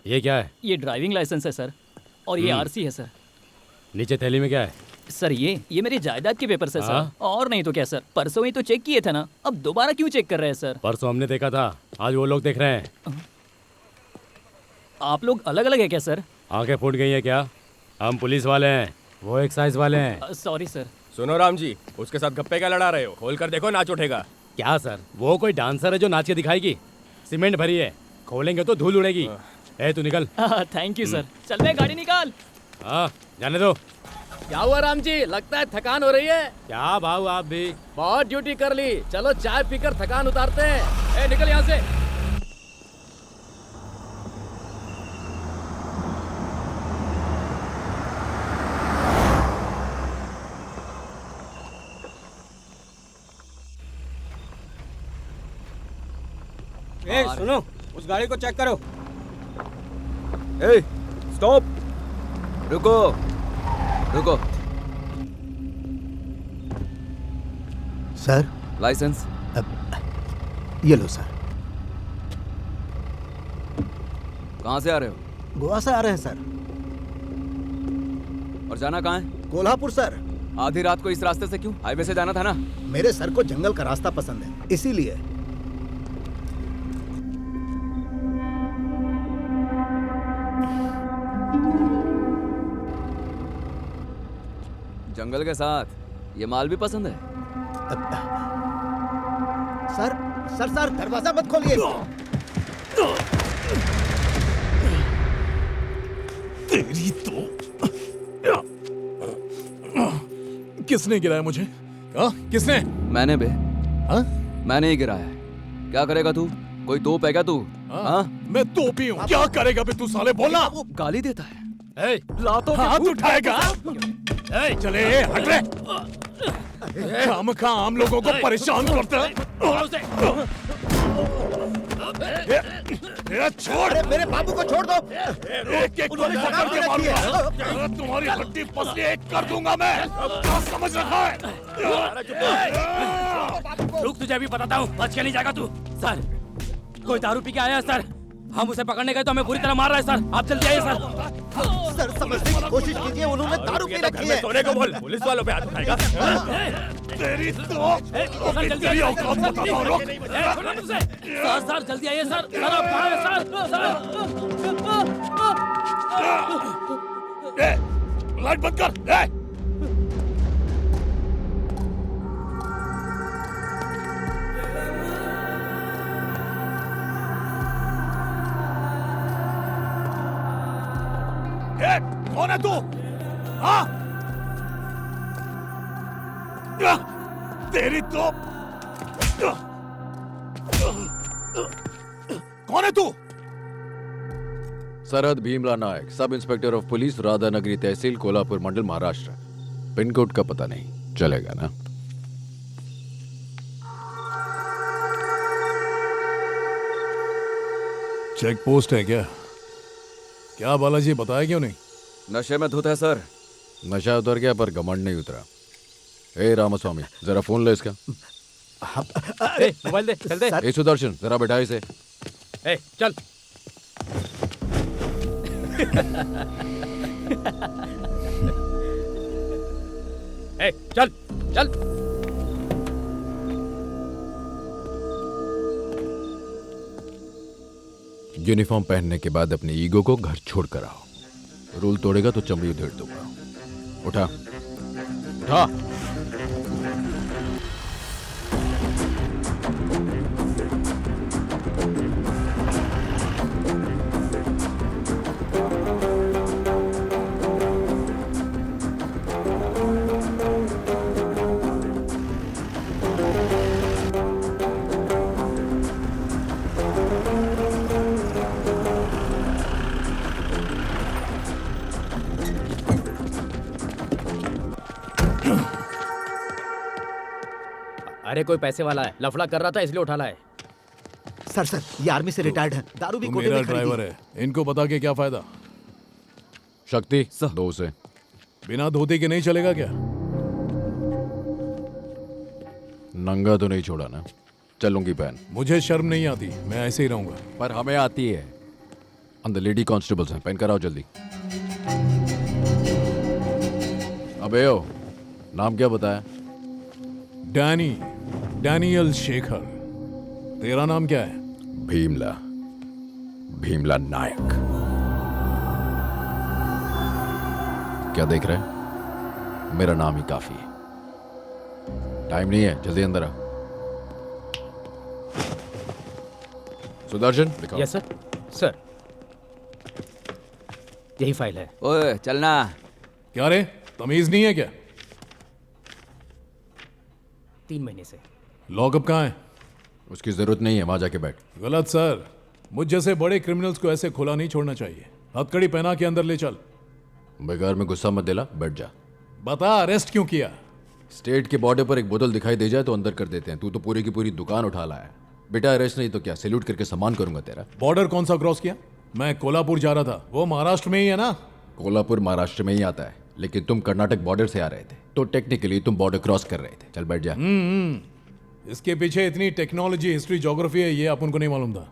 ये क्या है? ये ड्राइविंग लाइसेंस है सर, और ये आरसी है सर। नीचे थैली में क्या है? सर ये मेरी जायदाद के पेपर है सर। हाँ? और नहीं तो क्या सर, परसों ही तो चेक किए थे ना, अब दोबारा क्यों चेक कर रहे हैं सर? परसों हमने देखा था, आज वो लोग देख रहे हैं। आप लोग अलग अलग है क्या सर? आंखें फूट गई है क्या? हम पुलिस वाले हैं, वो एक्साइज वाले हैं। Sorry sir. सुनो राम जी, उसके साथ गप्पे क्या लड़ा रहे हो? खोल कर देखो, नाच उठेगा। क्या सर, वो कोई डांसर है जो नाच के दिखाएगी? सीमेंट भरी है, खोलेंगे तो धूल उड़ेगी। ए तू निकल। Thank you sir. चल बे, गाड़ी निकाल। हाँ जाने दो। क्या हुआ राम जी, लगता है थकान हो रही है। क्या भाव आप भी? बहुत ड्यूटी कर ली, चलो चाय पीकर थकान उतारते हैं। ए निकल यहाँ से। ए सुनो, उस गाड़ी को चेक करो। ए स्टॉप, रुको रुको। Sir, licence. ये लो सर। कहाँ से आ रहे हो? गोवा से आ रहे हैं सर। और जाना कहाँ है? कोल्हापुर सर। आधी रात को इस रास्ते से क्यों? हाईवे से जाना था ना। मेरे सर को जंगल का रास्ता पसंद है, इसीलिए। जंगल के साथ ये माल भी पसंद है। सर सर सर, दरवाजा मत खोलिए। तेरी तो किसने गिराया मुझे? हाँ किसने? मैंने बे। हाँ? मैंने ही गिराया है। क्या करेगा तू? कोई तोप है क्या तू? हाँ? मैं तोपी हूँ। क्या करेगा बे तू साले, बोलना। गाली देता है। ए, लातों के हाथ फूट उठाएगा? ए, चले हट रे। काम खा आम लोगों को परेशान करता है। छोड़। अरे मेरे बाबू को छोड़ दो। एक एक को पकड़ के मारूंगा। तुम्हारी हड्डी पसली एक कर दूंगा मैं। क्या समझ रखा है? रुक, तुझे अभी बताता हूँ, बच के नहीं जाएगा तू। सर, कोई दारू पी के आया है सर। हम उसे पकड़ने गए तो हमें बुरी तरह मार रहा है सर। आप जल्दी आइए सर। सर समझने की कोशिश कीजिए, उन्होंने दारू पी रखी है। सोने को बोल, पुलिस वालों पे हाथ उठाएगा। तेरी तो तेरी औकात बताता हूँ। रुक। सर सर जल्दी आइए सर। सर आप कहाँ हैं सर? ए, लाइट बंद कर। ए, कौन है तू? हाँ? तेरी तो कौन है तू? सरहद Bheemla Nayak, sub inspector of police, Radhanagari tehsil, Kolhapur mandal, Maharashtra. Pin code का पता नहीं चलेगा ना? चेक पोस्ट है क्या? क्या बालाजी, बताया क्यों नहीं? नशे में धुत है सर। नशा उतर गया पर घमंड नहीं उतरा। ए रामास्वामी, जरा फोन ले इसका। ए, मोबाइल दे, चल दे। ए सुदर्शन, जरा बैठा इसे। ए, चल। ए, चल चल। यूनिफॉर्म पहनने के बाद अपने ईगो को घर छोड़ कर आओ। रूल तोड़ेगा तो चमड़ी उधेड़ दूंगा। उठा उठा। अरे कोई पैसे वाला है, लफड़ा कर रहा था इसलिए उठा लाए। सर सर, ये आर्मी से रिटायर्ड है, दारू भी तू कोटे मेरा में खरीदी। ड्राइवर है, इनको बता के क्या फायदा? शक्ति दो से। बिना धोती के नहीं चलेगा क्या? नंगा तो नहीं छोड़ा ना? चलूंगी पहन। मुझे शर्म नहीं आती, मैं ऐसे ही रहूंगा। पर हमें आती है। अंदर लेडी कांस्टेबल्स हैं, पहन कर आओ जल्दी। अबे ओ, नाम क्या बताया? डैनियल शेखर। तेरा नाम क्या है? भीमला नायक। क्या देख रहे हैं? मेरा नाम ही काफी है। टाइम नहीं है, जल्दी अंदर आ। सुदर्शन, दिखाओ। Yes sir. सर, यही फाइल है। ओए चलना। क्या रे, तमीज नहीं है क्या? 3 महीने से। लॉकअप कहाँ है? उसकी जरूरत नहीं है, वहां जाके बैठ। गलत सर, मुझ जैसे बड़े क्रिमिनल्स को ऐसे खुला नहीं छोड़ना चाहिए। हथकड़ी पहना के अंदर ले चल। बेकार में गुस्सा मत दिला, बैठ जा। बता, अरेस्ट क्यों किया? स्टेट के बॉर्डर पर एक बोतल दिखाई दे जाए तो अंदर कर देते हैं। तू तो पूरी की पूरी दुकान उठा लाया। बेटा अरेस्ट नहीं तो क्या, सैल्यूट करके सम्मान करूंगा तेरा। बॉर्डर कौन सा क्रॉस किया? मैं कोल्हापुर जा रहा था, वो महाराष्ट्र में ही है ना? कोल्हापुर महाराष्ट्र में ही आता है, लेकिन तुम कर्नाटक बॉर्डर से आ रहे थे, तो टेक्निकली तुम बॉर्डर क्रॉस कर रहे थे। चल बैठ जा। इसके पीछे इतनी टेक्नोलॉजी, हिस्ट्री, ज्योग्राफी है, ये अपन को नहीं मालूम था।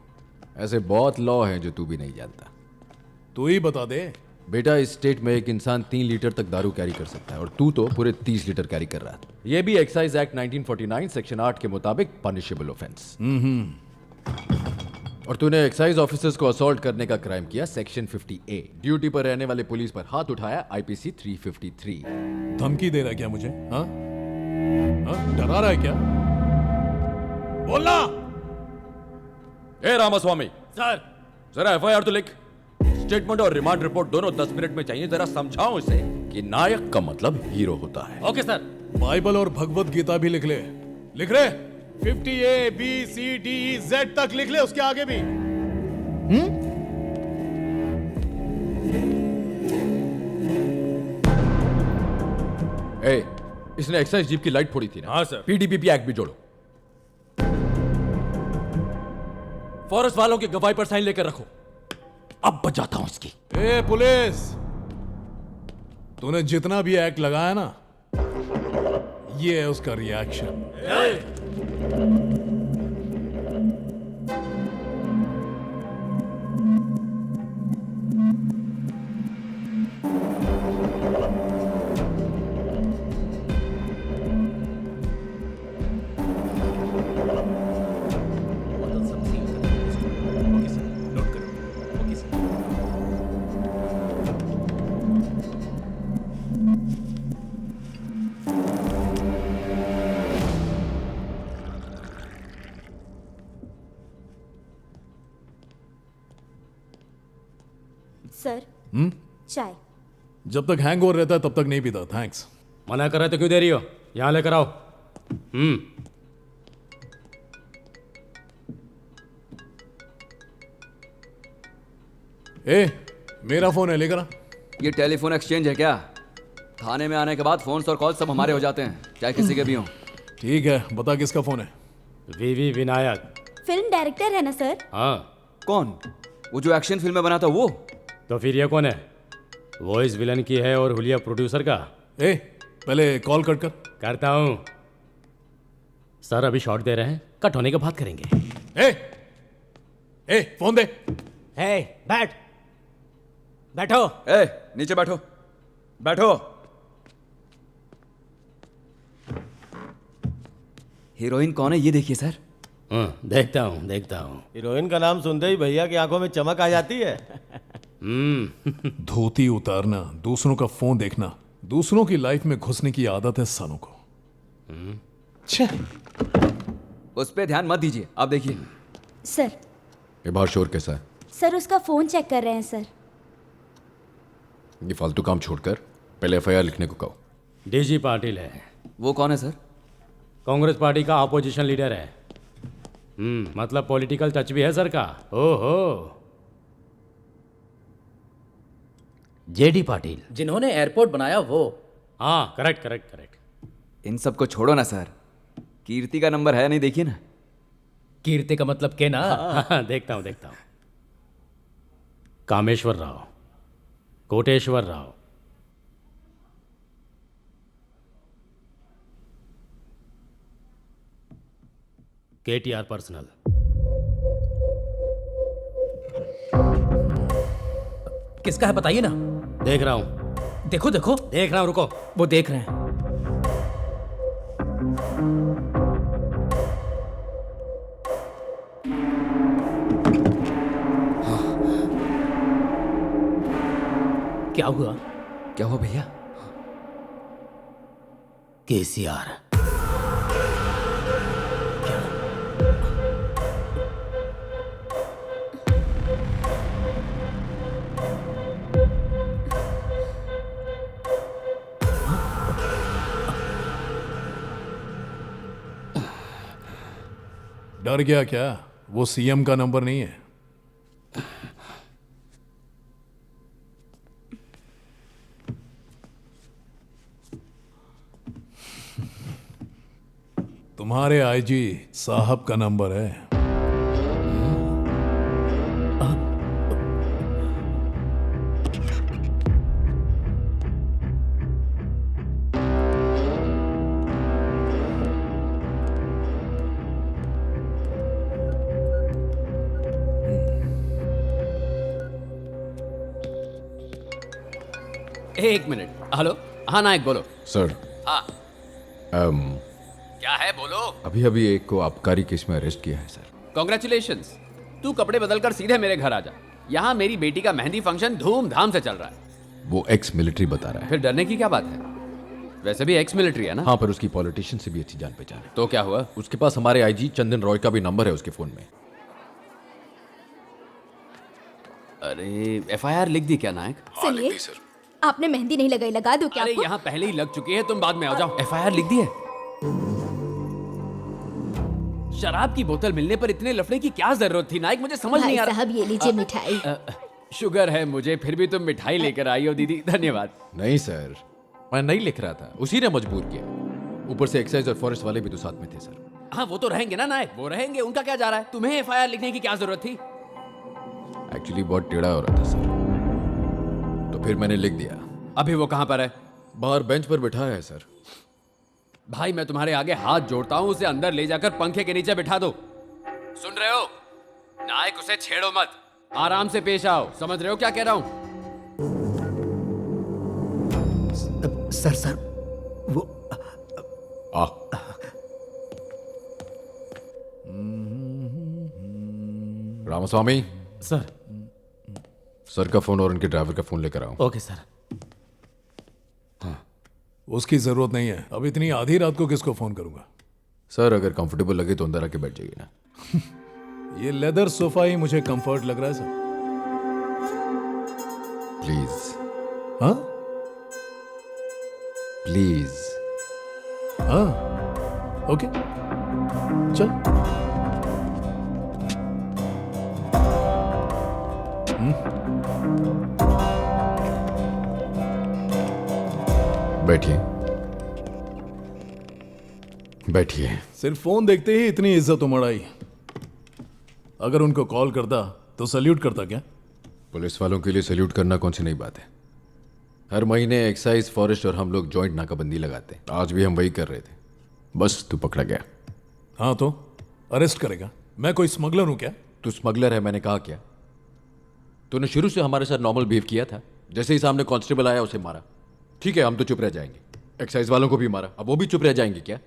ऐसे बहुत लॉ हैं जो तू भी नहीं जानता। तू ही बता दे। बेटा इस स्टेट में एक इंसान 3 लीटर तक दारू कैरी कर सकता है, और तू तो पूरे 30 लीटर कैरी कर रहा था। ये भी एक्साइज एक्ट 1949 सेक्शन 8 के मुताबिक पनिशेबल ऑफेंस। और तूने एक्साइज ऑफिसर्स को असॉल्ट करने का क्राइम किया, सेक्शन 50A। ड्यूटी पर रहने वाले पुलिस पर हाथ उठाया, IPC 353। धमकी दे रहा है क्या मुझे? हाँ? डरा रहा है क्या? बोलना। ए रामास्वामी, सर जरा FIR तो लिख। स्टेटमेंट और रिमांड रिपोर्ट दोनों 10 मिनट में चाहिए। जरा समझाओ इसे कि नायक का मतलब हीरो होता है। Okay sir. बाइबल और भगवत गीता भी लिख ले। लिख रहे? 50A B C D E Z तक लिख ले, उसके आगे भी। ए, इसने एक्साइज जीप की लाइट फोड़ी थी ना? हाँ सर। PDPP एक्ट भी जोड़ो। फॉरेस्ट वालों की गवाही पर साइन लेकर रखो। अब बजाता हूं इसकी। ए पुलिस, तूने जितना भी एक्ट लगाया ना, ये है उसका रिएक्शन। सर, चाय। जब तक हैंगओवर रहता है तब तक नहीं पीता। थैंक्स। मना कर रहे तो क्यों दे रही हो? यहाँ लेकर आओ। ए, मेरा फोन है, लेकर आ। ये टेलीफोन एक्सचेंज है क्या? थाने में आने के बाद फोन्स और कॉल सब हमारे हो जाते हैं, चाहे किसी के भी हों। ठीक है, बता किसका फोन है? वीवी विनायक। फिल्म डायरेक्टर है ना सर? हाँ। कौन? वो जो एक्शन फिल्म में बना था वो? तो फिर ये कौन है? वॉइस विलन की है और हुलिया प्रोड्यूसर का। ए, पहले कॉल कट कर। करता हूं सर, अभी शॉट दे रहे हैं, कट होने के बाद करेंगे। ए, फोन दे। बैठो। ए, नीचे बैठो। बैठो। हीरोइन कौन है ये देखिए सर। देखता हूं। हीरोइन का नाम सुनते ही भैया की आंखों में चमक आ जाती है। धोती उतारना, दूसरों का फोन देखना, दूसरों की लाइफ में घुसने की आदत है सालों को। छे। उस पे ध्यान मत दीजिए, आप देखिए। सर। ये बाहर शोर कैसा है? सर उसका फोन चेक कर रहे हैं सर। ये फालतू काम छोड़कर पहले FIR लिखने को कहो। डीजी पाटिल है। वो कौन है सर? कांग्रेस पार्टी का अपोजिशन लीडर है। मतलब पॉलिटिकल टच भी है सर का। ओहो। जेडी पाटिल, जिन्होंने एयरपोर्ट बनाया वो। हाँ करेक्ट। इन सबको छोड़ो ना सर, कीर्ति का नंबर है नहीं, देखिए ना। कीर्ति का मतलब के ना। हाँ, देखता हूं। Kameshwar Rao, Koteshwar Rao, KTR personal. किसका है बताइए ना। देख रहा हूँ, देखो देखो, देख रहा हूँ, रुको। वो देख रहे हैं। क्या हुआ? क्या हुआ भैया? केसीआर। डर गया क्या? वो सीएम का नंबर नहीं है। तुम्हारे आईजी साहब का नंबर है। एक मिनट। हेलो, हाँ नायक बोलो। सर, हाँ क्या है बोलो। अभी अभी एक को आबकारी केस में अरेस्ट किया है सर। कॉन्ग्रेचुलेशंस। तू कपड़े बदलकर सीधे मेरे घर आ जा। यहाँ मेरी बेटी का मेहंदी फंक्शन धूमधाम से चल रहा है। वो एक्स मिलिट्री बता रहा है। फिर डरने की क्या बात है? वैसे भी एक्स मिलिट्री है ना। हाँ, पर उसकी पॉलिटिशियन से भी अच्छी जान पहचान है। तो क्या हुआ? उसके पास हमारे आईजी चंदन रॉय का भी नंबर है उसके फोन में। अरे एफआईआर लिख दी क्या नायक? सुनिए, आपने मेहंदी नहीं लगाई, लगा दूं क्या अरे आपको? यहाँ पहले ही लग चुकी है, तुम बाद में आ जाओ। एफआईआर लिख दी है। शराब की बोतल मिलने पर इतने लफड़े की क्या जरूरत थी नायक? मुझे समझ भाई नहीं आ रहा। साहब, ये लीजिए मिठाई। शुगर है मुझे, फिर भी तुम मिठाई लेकर आई हो दीदी, धन्यवाद। नहीं सर, मैं नहीं लिख रहा था, उसी ने मजबूर किया। ऊपर से एक्साइज और फॉरेस्ट वाले भी तो साथ में थे सर। हाँ वो तो रहेंगे ना नायक, वो रहेंगे, उनका क्या जा रहा है? तुम्हें एफआईआर लिखने की क्या जरूरत थी? एक्चुअली बहुत टेढ़ा हो रहा था सर, तो फिर मैंने लिख दिया। अभी वो कहाँ पर है? बाहर बेंच पर बैठा है सर। भाई मैं तुम्हारे आगे हाथ जोड़ता हूँ, उसे अंदर ले जाकर पंखे के नीचे बिठा दो। सुन रहे हो नायक? उसे छेड़ो मत, आराम से पेश आओ। समझ रहे हो क्या कह रहा हूँ? सर वो आ रामास्वामी सर। सर का फोन और उनके ड्राइवर का फोन लेकर आओ। Okay sir. उसकी जरूरत नहीं है। अब इतनी आधी रात को किसको फोन करूंगा? सर अगर कंफर्टेबल लगे तो अंदर आके बैठ जाइए ना। ये लेदर सोफा ही मुझे कंफर्ट लग रहा है सर। प्लीज हाँ प्लीज। हाँ ओके चल। बैठिए बैठिए। सिर्फ फोन देखते ही इतनी इज्जत उमड़ आई। अगर उनको कॉल करता तो सल्यूट करता क्या? पुलिस वालों के लिए सल्यूट करना कौन सी नई बात है? हर महीने एक्साइज, फॉरेस्ट और हम लोग जॉइंट नाकाबंदी लगाते हैं। आज भी हम वही कर रहे थे, बस तू पकड़ा गया। हाँ तो अरेस्ट करेगा? मैं कोई स्मगलर हूं क्या? तू स्मगलर है मैंने कहा क्या? तूने शुरू से हमारे साथ नॉर्मल बिहेव किया था। जैसे ही सामने कांस्टेबल आया उसे मारा। ठीक है, हम तो चुप रह जाएंगे। एक्साइज वालों को भी मारा, अब वो भी चुप रह जाएंगे क्या?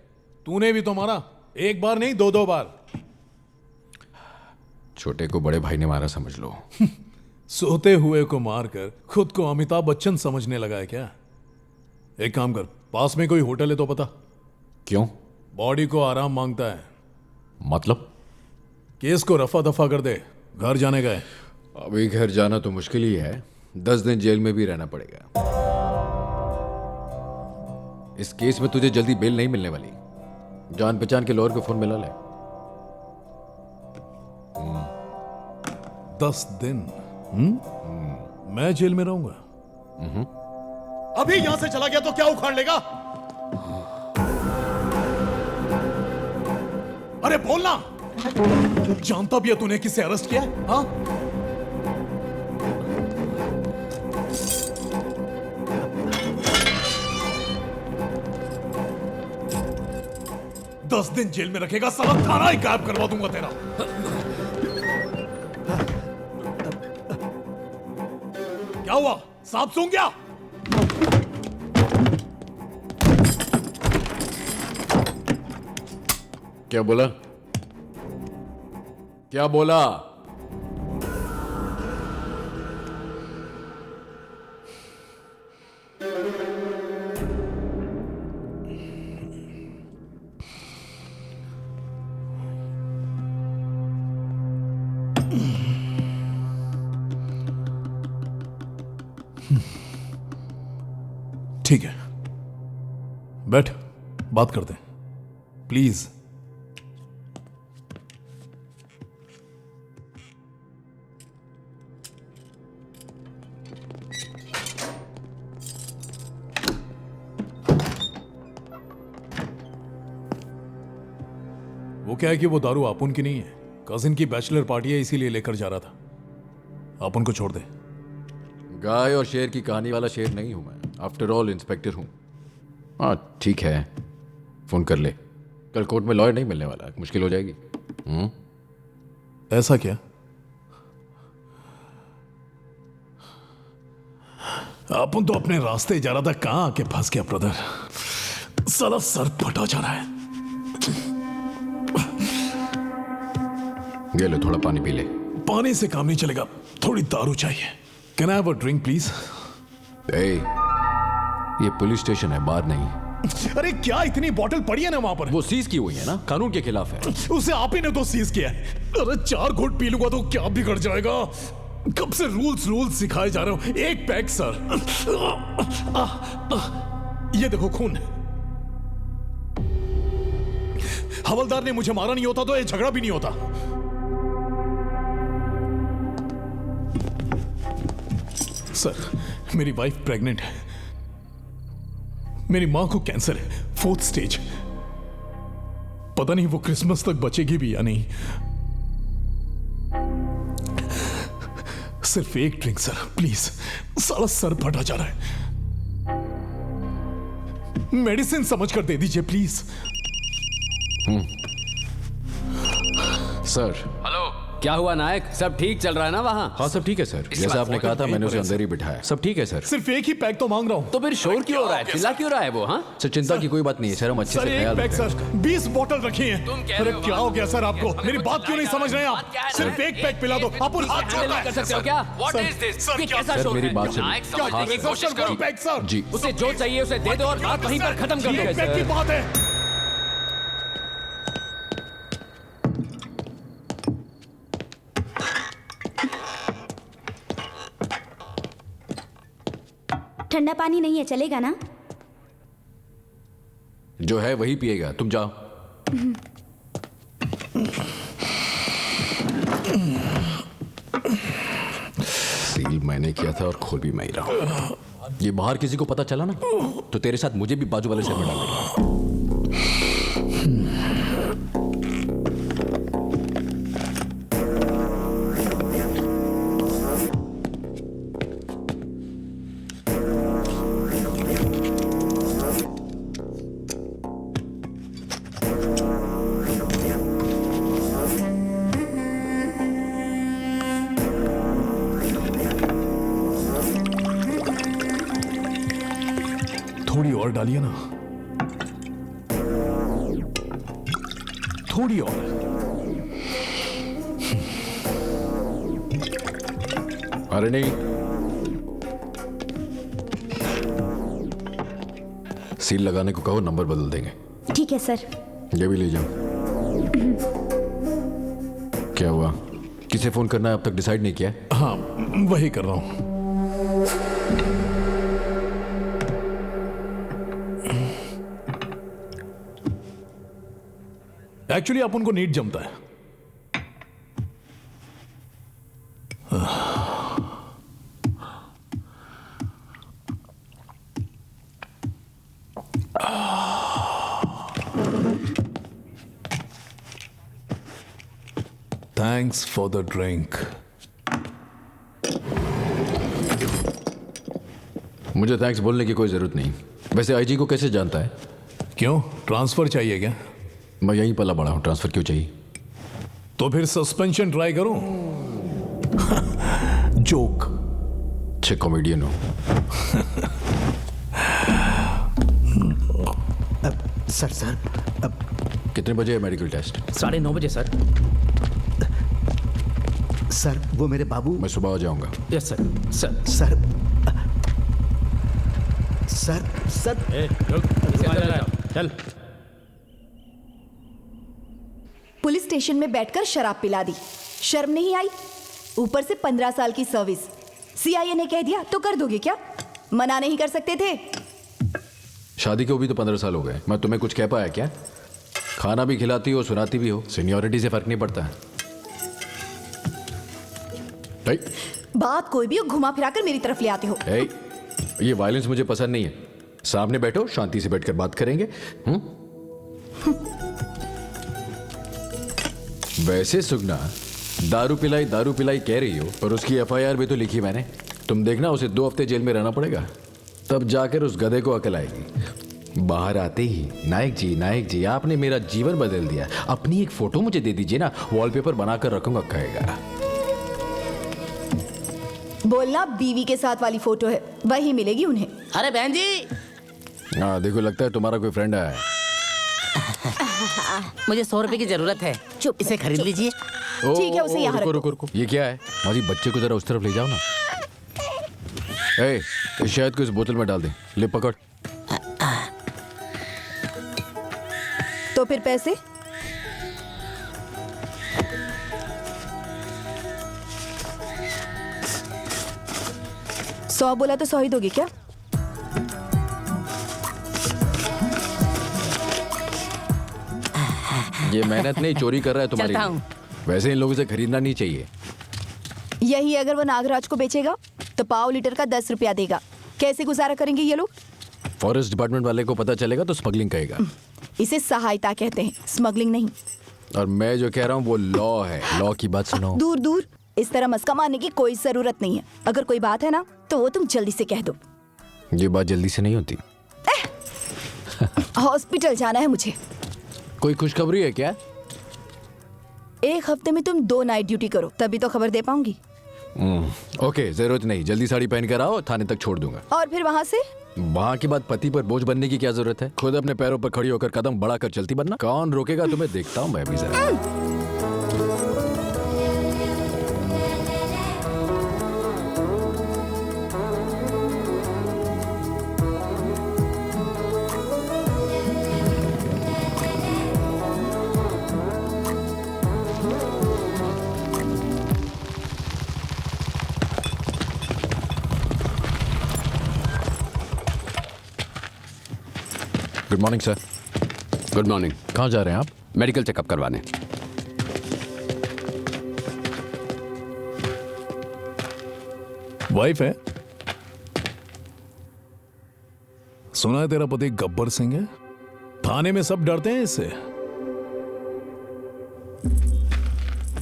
तूने भी तो मारा, एक बार नहीं दो बार। छोटे को बड़े भाई ने मारा समझ लो। सोते हुए को मारकर खुद को अमिताभ बच्चन समझने लगा है क्या? एक काम कर, पास में कोई होटल है तो पता। क्यों? बॉडी को आराम मांगता है। मतलब? केस को रफा दफा कर दे, घर जाने का है। अभी घर जाना तो मुश्किल ही है, 10 दिन जेल में भी रहना पड़ेगा। इस केस में तुझे जल्दी बेल नहीं मिलने वाली। जान पहचान के लॉयर को फोन मिला ले। 10 दिन मैं जेल में रहूंगा? अभी यहां से चला गया तो क्या उखाड़ लेगा? अरे बोलना। जानता भी है तूने किसे अरेस्ट किया? हाँ 10 दिन जेल में रखेगा, साला थाना ही गायब करवा दूंगा तेरा। क्या हुआ? सांप सूंघ गया? क्या बोला? क्या बोला? ठीक है, बैठ, बात करते हैं प्लीज। वो क्या है कि वो दारू अपुन की नहीं है, कजिन की बैचलर पार्टी है, इसीलिए लेकर जा रहा था। अपुन को छोड़ दे। गाय और शेर की कहानी वाला शेर नहीं हूं मैं, आफ्टर ऑल इंस्पेक्टर हूं। हाँ ठीक है, फोन कर ले। कल कोर्ट में लॉयर नहीं मिलने वाला, मुश्किल हो जाएगी। ऐसा क्या? अपन तो अपने रास्ते जा रहा था, कहां आके फंस गया ब्रदर। साला सर फटा जा रहा है। ये लो, थोड़ा पानी पी ले। पानी से काम नहीं चलेगा, थोड़ी दारू चाहिए। Can I have a drink please? ये पुलिस स्टेशन है, बार नहीं। अरे क्या इतनी बोतल पड़ी है ना वहां पर? वो सीज की हुई है ना, कानून के खिलाफ है। उसे आप ही ने तो सीज किया है। अरे 4 घूंट पी लूंगा तो क्या बिगड़ जाएगा? कब से रूल्स सिखाए जा रहे हो। एक पैक सर। ये देखो खून। हवलदार ने मुझे मारा नहीं होता तो ये झगड़ा भी नहीं होता। सर, मेरी वाइफ प्रेग्नेंट है, मेरी मां को कैंसर है, 4th स्टेज। पता नहीं वो क्रिसमस तक बचेगी भी या नहीं। सिर्फ एक ड्रिंक सर प्लीज, साला सर फटा जा रहा है। मेडिसिन समझकर दे दीजिए प्लीज। सर। हेलो, क्या हुआ नायक? सब ठीक चल रहा है ना वहाँ? हाँ सब ठीक है सर, जैसा आपने कहा था मैंने उसे अंदर ही बिठाया। सब ठीक है सर। सिर्फ एक ही पैक तो मांग रहा हूं। तो फिर शोर क्यों हो रहा है, चिल्ला क्यों रहा है वो? हाँ सर चिंता की कोई बात नहीं है सर, हम अच्छे सर से एक ख्याल पैक रखते हैं। सर, 20 बोतल रखी हैं। तुम कह अरे रहे हो क्या हो गया सर आपको? हमें मेरी कुछ बात क्यों नहीं बताएगा? समझ रहे हैं बात क्या आप? है? सिर्फ एक पैक पिला दो। अपन हाथ हैंडल जोड़ना नहीं कर है। सकते हो क्या? What sir, is this? Sir, ये क्या- कैसा सर शोर मेरी है? बात सुनो। नायक क्या समझने की सर, कोशिश सर, करो। Pack sir. जी उसे जो चाहिए उसे दे दो और बात वहीं पर खत्म कर दो। एक पैक की बात है। ठंडा पानी नहीं है, चलेगा ना? जो है वही पिएगा, तुम जाओ। सील मैंने किया था और खोल भी मैं ही रहा हूं। ये बाहर किसी को पता चला ना तो तेरे साथ मुझे भी बाजू वाले से में डालेगा। थोड़ी और डालिए ना, थोड़ी और। अरे नहीं, सील लगाने को कहो, नंबर बदल देंगे। ठीक है सर। ये भी ले जाओ। क्या हुआ, किसे फोन करना है अब तक डिसाइड नहीं किया? हाँ वही कर रहा हूं। एक्चुअली अपन को नीट जमता है। Thanks for the drink. मुझे थैंक्स बोलने की कोई जरूरत नहीं। वैसे आईजी को कैसे जानता है? क्यों, ट्रांसफर चाहिए क्या? मैं यहीं पला बड़ा हूं, ट्रांसफर क्यों चाहिए? तो फिर सस्पेंशन ट्राई करूं? जोक। अच्छे कॉमेडियन हो। सर कितने बजे है मेडिकल टेस्ट? 9:30 बजे सर। सर वो मेरे बाबू। मैं सुबह आ जाऊंगा। Yes sir. Sir sir sir sir चल पुलिस स्टेशन में बैठकर शराब पिला दी, शर्म नहीं आई? ऊपर से 15 साल की सर्विस। सीआईए ने कह दिया तो कर दोगे क्या? मना नहीं कर सकते थे? शादी को भी तो 15 साल हो गए। मैं तुम्हें कुछ कह पाया क्या? खाना भी खिलाती हो, सुनाती भी हो, सीनियरिटी से फर्क नहीं पड़ता है। बात कोई भी हो, घुमा फिरा कर मेरी तरफ ले आते हो। ये वायलेंस मुझे पसंद नहीं है। सामने बैठो, शांति से बैठकर बात करेंगे। वैसे सुगना दारू पिलाई कह रही हो, और उसकी एफआईआर भी तो लिखी मैंने। तुम देखना, उसे 2 हफ्ते जेल में रहना पड़ेगा, तब जाकर उस गधे को अकल आएगी। बाहर आते ही नायक जी आपने मेरा जीवन बदल दिया, अपनी एक फोटो मुझे दे दीजिए ना, वॉलपेपर बनाकर रखूंगा, कहेगा। बोलना बीवी के साथ वाली फोटो है, वही मिलेगी उन्हें। अरे बहन जी, हाँ देखो, लगता है तुम्हारा कोई फ्रेंड है। मुझे 100 रुपए की जरूरत है, चुप, इसे खरीद लीजिए। ठीक है, उसे यहाँ रखो। रुको। ये क्या है? माजी, बच्चे को जरा उस तरफ ले जाओ ना। इस शहद को इस बोतल में डाल दे। ले पकड़। तो फिर पैसे? सौ बोला तो 100 ही दोगे क्या? ये मेहनत नहीं, चोरी कर रहा है तुम्हारी। चलता हूँ। वैसे इन लोगों से खरीदना नहीं चाहिए। यही अगर वो नागराज को बेचेगा तो पाव लीटर का 10 रुपया देगा। कैसे गुजारा करेंगे ये लोग? फॉरेस्ट डिपार्टमेंट वाले को पता चलेगा तो स्मगलिंग कहेगा। इसे सहायता कहते हैं, स्मगलिंग नहीं। और मैं जो कह रहा हूँ वो लॉ है। लॉ की बात सुनो। दूर दूर, इस तरह मस्का मारने की कोई जरूरत नहीं है। अगर कोई बात है ना तो वो तुम जल्दी से कह दो। ये बात जल्दी से नहीं होती। हॉस्पिटल जाना है मुझे। कोई खुशखबरी है क्या? 1 हफ्ते में तुम 2 नाइट ड्यूटी करो, तभी तो खबर दे पाऊंगी। ओके, जरूरत नहीं, जल्दी साड़ी पहन कर आओ, थाने तक छोड़ दूंगा। और फिर वहाँ से? वहाँ के बाद पति पर बोझ बनने की क्या जरूरत है? खुद अपने पैरों पर खड़ी होकर कदम बढ़ाकर चलती बनना। कौन रोकेगा तुम्हें? देखता हूँ मैं भी जरा। Good morning sir. Good morning. कहाँ जा रहे हैं आप? मेडिकल चेकअप करवाने। वाइफ है? सुना है तेरा पति गब्बर सिंह है। थाने में सब डरते हैं इससे।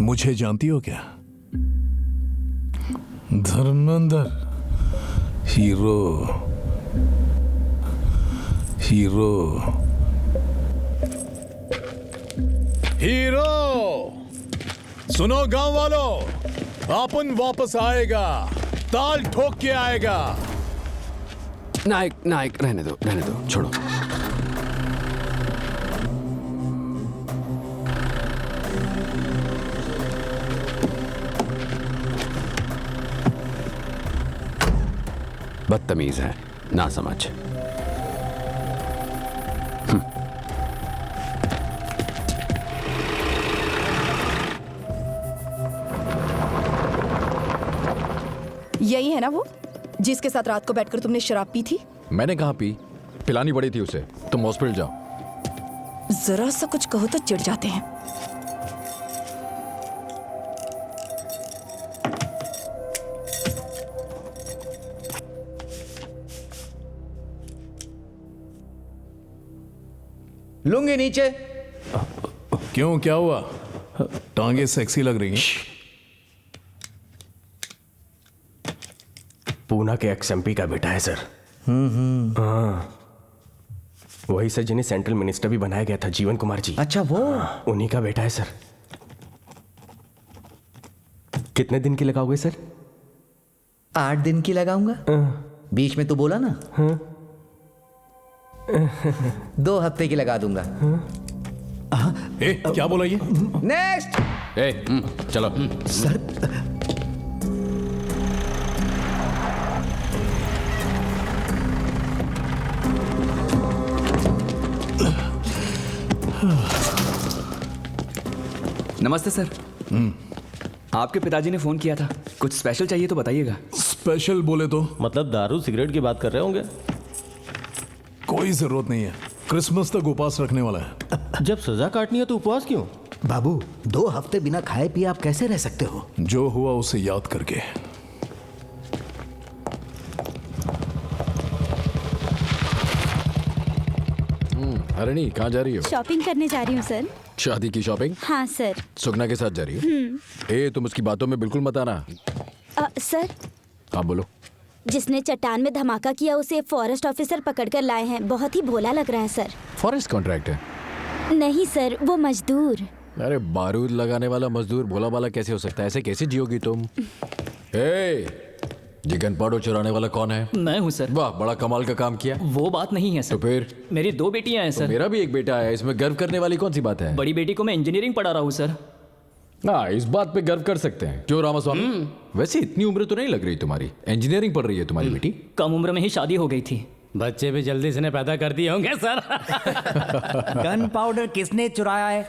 मुझे जानती हो क्या? धर्मेंद्र, हीरो। सुनो गांव वालों, अपन वापस आएगा, ताल ठोक के आएगा। नायक रहने दो, छोड़ो। बदतमीज है, ना समझ। यही है ना वो जिसके साथ रात को बैठकर तुमने शराब पी थी? मैंने कहाँ पी? पिलानी पड़ी थी उसे। तुम हॉस्पिटल जाओ। जरा सा कुछ कहो तो चिढ़ जाते हैं। लुंगी नीचे। क्यों, क्या हुआ? टांगे सेक्सी लग रही हैं। पूना के XMP का बेटा है सर। हाँ, वही सर जिन्हें सेंट्रल मिनिस्टर भी बनाया गया था, जीवन कुमार जी। अच्छा, वो उन्हीं का बेटा है सर। कितने दिन की लगाओगे सर? 8 दिन की लगाऊंगा। बीच में तो बोला ना। 2 हफ्ते की लगा दूंगा। क्या बोला ये? नेक्स्ट। चलो सर नमस्ते सर। आपके पिताजी ने फोन किया था, कुछ स्पेशल चाहिए तो बताइएगा। स्पेशल बोले तो मतलब दारू सिगरेट की बात कर रहे होंगे। कोई जरूरत नहीं है, क्रिसमस तक उपवास रखने वाला है। जब सजा काटनी है तो उपवास क्यों? बाबू 2 हफ्ते बिना खाए पिए आप कैसे रह सकते हो? जो हुआ उसे याद करके। हरणी कहाँ जा रही हो? शॉपिंग करने जा रही हूँ सर। शादी की शॉपिंग? हाँ सर। सुगना के साथ जा रही हो? तुम उसकी बातों में बिल्कुल मत आना। सर, हाँ बोलो। जिसने चट्टान में धमाका किया उसे फॉरेस्ट ऑफिसर पकड़कर लाए हैं। बहुत ही भोला लग रहा है सर। फॉरेस्ट कॉन्ट्रैक्ट है? नहीं सर, वो मजदूर। अरे बारूद लगाने वाला मजदूर भोला वाला कैसे हो सकता है? ऐसे कैसे जियोगी तुम? ये गनपाउडर चुराने वाला कौन है? मैं हूँ सर। वाह, बड़ा कमाल का काम किया। वो बात नहीं है सर। तो फिर? मेरी 2 बेटियां हैं सर। मेरा भी एक बेटा है, इसमें गर्व करने वाली कौन सी बात है? बड़ी बेटी को मैं इंजीनियरिंग पढ़ा रहा हूँ सर। हाँ, इस बात पे गर्व कर सकते हैं। क्यों रामास्वामी? वैसे इतनी उम्र तो नहीं लग रही तुम्हारी। इंजीनियरिंग पढ़ रही है तुम्हारी बेटी? कम उम्र में ही शादी हो गई थी। बच्चे भी जल्दी से पैदा कर दिए होंगे सर। गन पाउडर किसने चुराया है?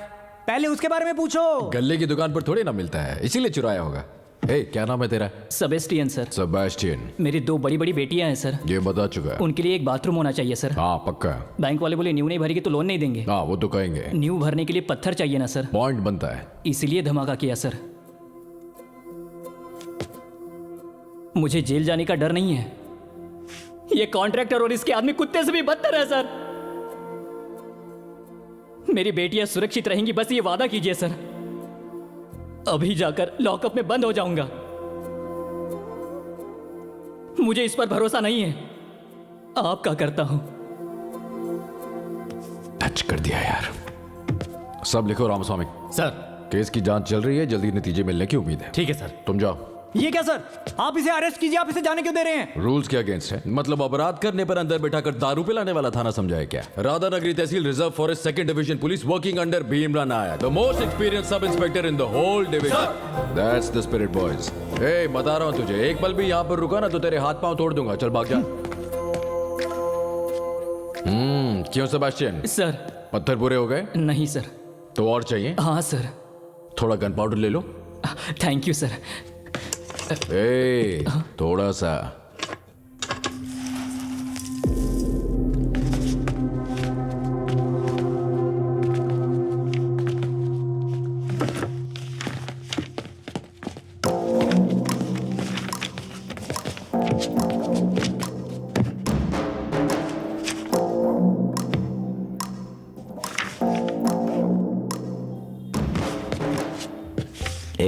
पहले उसके बारे में पूछो। गल्ले की दुकान पर थोड़ी ना मिलता है, इसीलिए चुराया होगा। क्या नाम है तेरा? Sebastian sir. सेबेस्टियन। मेरी 2 बड़ी बड़ी बेटियां हैं सर। ये बता चुका है। उनके लिए एक बाथरूम होना चाहिए सर। हाँ पक्का। बैंक वाले बोले न्यू नहीं भरेगी तो लोन नहीं देंगे। हाँ वो तो कहेंगे। न्यू भरने के लिए पत्थर चाहिए ना सर। पॉइंट बनता है, इसीलिए धमाका किया सर। मुझे जेल जाने का डर नहीं है। ये कॉन्ट्रैक्टर और इसके आदमी कुत्ते से भी बदतर है सर। मेरी बेटियां सुरक्षित रहेंगी, बस ये वादा कीजिए सर। अभी जाकर लॉकअप में बंद हो जाऊंगा। मुझे इस पर भरोसा नहीं है, आपका करता हूं। टच कर दिया यार। सब लिखो रामास्वामी। सर। केस की जांच चल रही है, जल्दी नतीजे मिलने की उम्मीद है। ठीक है सर। तुम जाओ। ये क्या सर, आप इसे अरेस्ट कीजिए, आप इसे जाने क्यों दे रहे हैं? रूल्स के अगेंस्ट है। मतलब अपराध करने पर अंदर बैठाकर दारू पिलाने वाला थाना समझाया क्या? Radhanagari tehsil reserve forest 2nd division police working under Bhimrao Nayak, the most experience sub inspector in the whole division. That's the spirit boys. बता रहा हूं तुझे, एक पल भी यहां पर रुका ना तो तेरे हाथ पांव तोड़ दूंगा। चल भाग जा। क्यों सेबेस्टियन? सर। पत्थर पूरे हो गए? नहीं सर। तो और चाहिए? हाँ सर। थोड़ा गन पाउडर ले लो। Thank you sir. थोड़ा सा।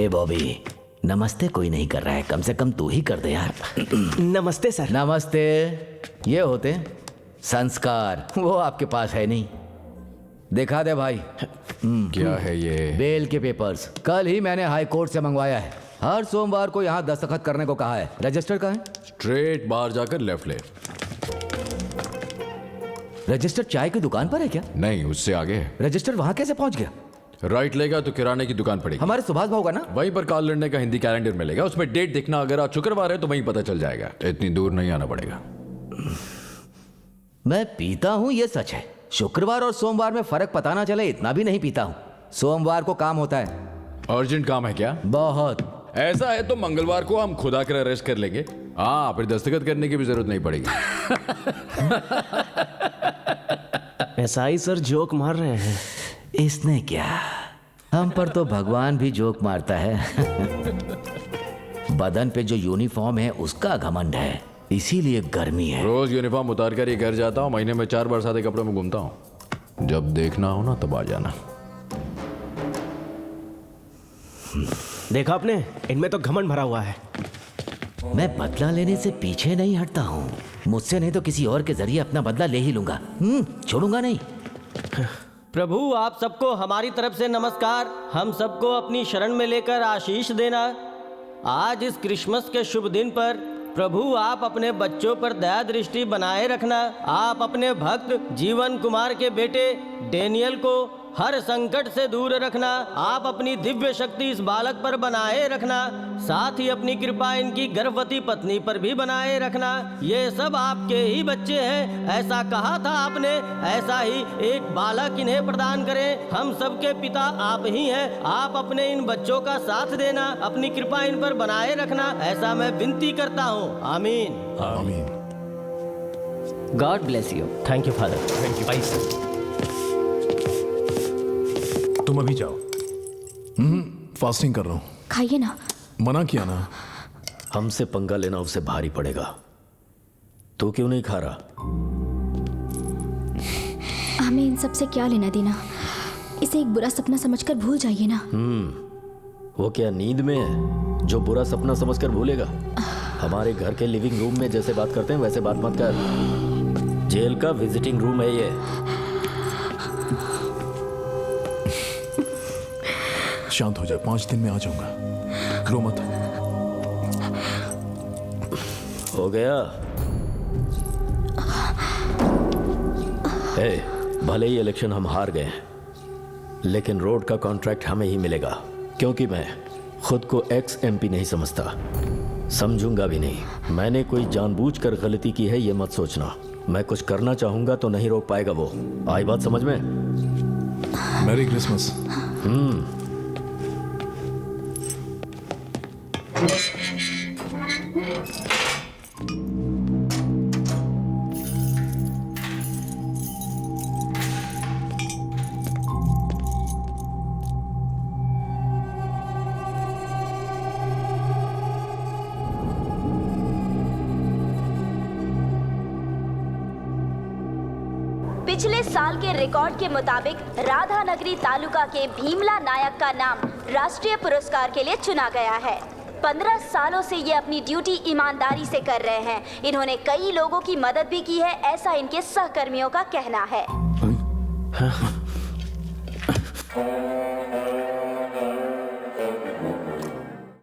बॉबी, नमस्ते कोई नहीं कर रहा है, कम से कम तू ही कर दे यार। नमस्ते सर। नमस्ते। ये होते संस्कार, वो आपके पास है नहीं। दिखा दे भाई। क्या है ये? बेल के पेपर्स। कल ही मैंने हाई कोर्ट से मंगवाया है। हर सोमवार को यहाँ दस्तखत करने को कहा है। रजिस्टर कहाँ है? स्ट्रेट बाहर जाकर लेफ्ट ले। रजिस्टर चाय की दुकान पर है क्या? नहीं, उससे आगे है। रजिस्टर वहाँ कैसे पहुँच गया? राइट लेगा तो किराने की दुकान पड़ेगी। हमारे सुभाष भाव का ना? वहीं पर काल लड़ने का हिंदी कैलेंडर मिलेगा, उसमें डेट देखना। अगर आज शुक्रवार है तो वहीं पता चल जाएगा। इतनी दूर नहीं आना पड़ेगा। मैं पीता हूँ, ये सच है। शुक्रवार और सोमवार में फर्क पता ना चले इतना भी नहीं पीता हूँ। सोमवार को काम होता है। अर्जेंट काम है क्या? बहुत। ऐसा है तो मंगलवार को हम खुद आकर अरेस्ट कर लेंगे। हाँ, फिर दस्तखत करने की भी जरूरत नहीं पड़ेगी। एसआई सर जोक मार रहे हैं। इसने क्या, हम पर तो भगवान भी जोक मारता है। बदन पे जो यूनिफॉर्म है उसका घमंड है, इसीलिए गर्मी है। रोज यूनिफॉर्म उतार कर ही घर जाता हूँ। महीने में 4 बार सादे कपड़ों में घूमता हूँ। जब देखना हो ना तब आ जाना। देखा आपने, इनमें तो घमंड भरा हुआ है। मैं बदला लेने से पीछे नहीं हटता हूँ। मुझसे नहीं तो किसी और के जरिए अपना बदला ले ही लूंगा। छोड़ूंगा नहीं। प्रभु आप सबको हमारी तरफ से नमस्कार। हम सबको अपनी शरण में लेकर आशीष देना। आज इस क्रिसमस के शुभ दिन पर प्रभु आप अपने बच्चों पर दया दृष्टि बनाए रखना। आप अपने भक्त जीवन कुमार के बेटे डेनियल को हर संकट से दूर रखना। आप अपनी दिव्य शक्ति इस बालक पर बनाए रखना, साथ ही अपनी कृपा इनकी गर्भवती पत्नी पर भी बनाए रखना। ये सब आपके ही बच्चे हैं, ऐसा कहा था आपने, ऐसा ही एक बालक इन्हें प्रदान करें। हम सबके पिता आप ही हैं। आप अपने इन बच्चों का साथ देना, अपनी कृपा इन पर बनाए रखना, ऐसा मैं विनती करता हूँ। आमीन। आमीन। God bless you. Thank you father. Thank you. Bye. तुम अभी जाओ। फास्टिंग कर रहा हूँ। खाइए ना। मना किया ना। हमसे पंगा लेना उसे भारी पड़ेगा। तो क्यों नहीं खा रहा? हमें इन सब से क्या लेना देना? इसे एक बुरा सपना समझकर भूल जाइए ना। वो क्या नींद में है जो बुरा सपना समझकर भूलेगा? हमारे घर के लिविंग रूम में जैसे बात करते हैं वैसे बात मत कर। जेल का विजिटिंग रूम है ये। शांत हो जाए, 5 दिन में आ जाऊंगा। रो मत। हो गया। भले ही इलेक्शन हम हार गए, लेकिन रोड का कॉन्ट्रैक्ट हमें ही मिलेगा, क्योंकि मैं खुद को एक्स एमपी नहीं समझता, समझूंगा भी नहीं। मैंने कोई जानबूझकर गलती की है ये मत सोचना। मैं कुछ करना चाहूंगा तो नहीं रोक पाएगा वो। आई बात समझ में? Merry Christmas. पिछले साल के रिकॉर्ड के मुताबिक राधानगरी तालुका के भीमला नायक का नाम राष्ट्रीय पुरस्कार के लिए चुना गया है। 15 सालों से ये अपनी ड्यूटी ईमानदारी से कर रहे हैं। इन्होंने कई लोगों की मदद भी की है, ऐसा इनके सहकर्मियों का कहना है।